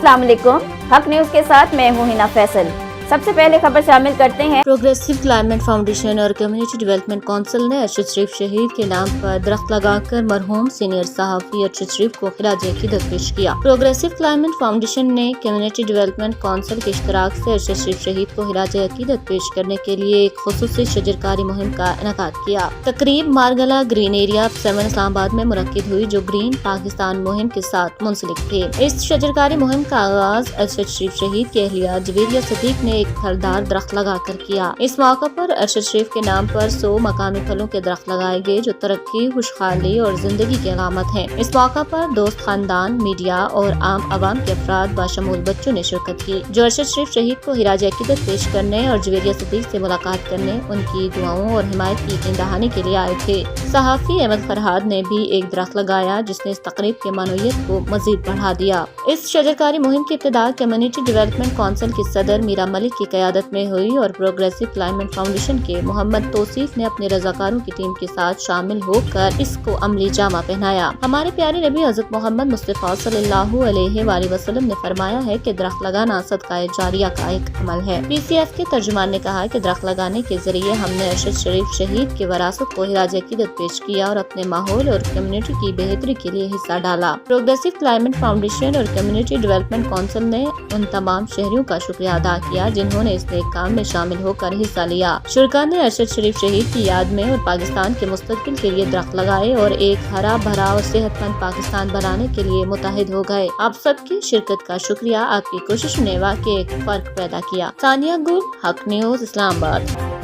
अस्सलाम वालेकुम। हक न्यूज के साथ मैं हूं हिना फैसल। सबसे पहले खबर शामिल करते हैं। प्रोग्रेसिव क्लाइमेट फाउंडेशन और कम्युनिटी डेवलपमेंट काउंसिल ने अरशद शरीफ शहीद के नाम पर दरख्त लगाकर मरहूम सीनियर सहाफ़ी अरशद शरीफ को खिराज अकीदत पेश किया। प्रोग्रेसिव क्लाइमेट फाउंडेशन ने कम्युनिटी डेवलपमेंट काउंसिल के इश्तराक से अरशद शरीफ शहीद को खिराज अकीदत पेश करने के लिए एक खुसूसी शजरकारी मुहिम का इनेकाद किया। तकरीब मारगला ग्रीन एरिया 7 इस्लामाबाद में मुनक्किद हुई, जो ग्रीन पाकिस्तान मुहिम के साथ मुंसलिक थे। इस शजरकारी मुहिम का आगाज अरशद शरीफ शहीद की अहलिया जवेरिया सदीक ने एक फलदार दरख्त लगाकर किया। इस मौका पर अरशद शरीफ के नाम पर 100 मकामी फलों के दरख्त लगाए गए, जो तरक्की, खुशहाली और जिंदगी की अलामत हैं। इस मौका पर दोस्त, खानदान, मीडिया और आम आवाम के अफराद बाशमूल बच्चों ने शिरकत की, जो अरशद शरीफ शहीद को खिराज अकीदत पेश करने और जवेरिया सदीक से मुलाकात करने, उनकी दुआओं और हिमायत की यकीन दहानी के लिए आए थे। सहाफ़ी अहमद फरहाद ने भी एक दरख्त लगाया, जिसने इस तकरीब की मानवियत को मजीद बढ़ा दिया। इस शजरकारी मुहिम की इब्तिदा कम्युनिटी डेवलपमेंट काउंसिल के सदर मीरा मलिक की क़यादत में हुई और प्रोग्रेसिव क्लाइमेट फाउंडेशन के मोहम्मद तौसीफ ने अपने रज़ाकारों की टीम के साथ शामिल होकर इसको अमली जामा पहनाया। हमारे प्यारे नबी हज़रत मोहम्मद मुस्तफ़ा सल्लल्लाहु अलैहि वसल्लम ने फरमाया है कि दरख्त लगाना सदका जारिया का एक अमल है। PCF के तर्जुमान ने कहा कि दरख्त लगाने के जरिए हमने अरशद शरीफ शहीद की विरासत को खिराज अकीदत पेश किया और अपने माहौल और कम्युनिटी की बेहतरी के लिए हिस्सा डाला। प्रोग्रेसिव क्लाइमेट फाउंडेशन और कम्युनिटी डेवलपमेंट काउंसिल ने उन तमाम शहरियों का शुक्रिया अदा किया जिन्होंने इस नेक काम में शामिल होकर हिस्सा लिया। शुरका ने अरशद शरीफ शहीद की याद में और पाकिस्तान के मुस्तकबिल के लिए दरख्त लगाए और एक हरा भरा और सेहतमंद पाकिस्तान बनाने के लिए मुत्तहिद हो गए। आप सबकी शिरकत का शुक्रिया। आपकी कोशिश ने वाकई एक फर्क पैदा किया। सानिया गुल, हक न्यूज, इस्लामाबाद।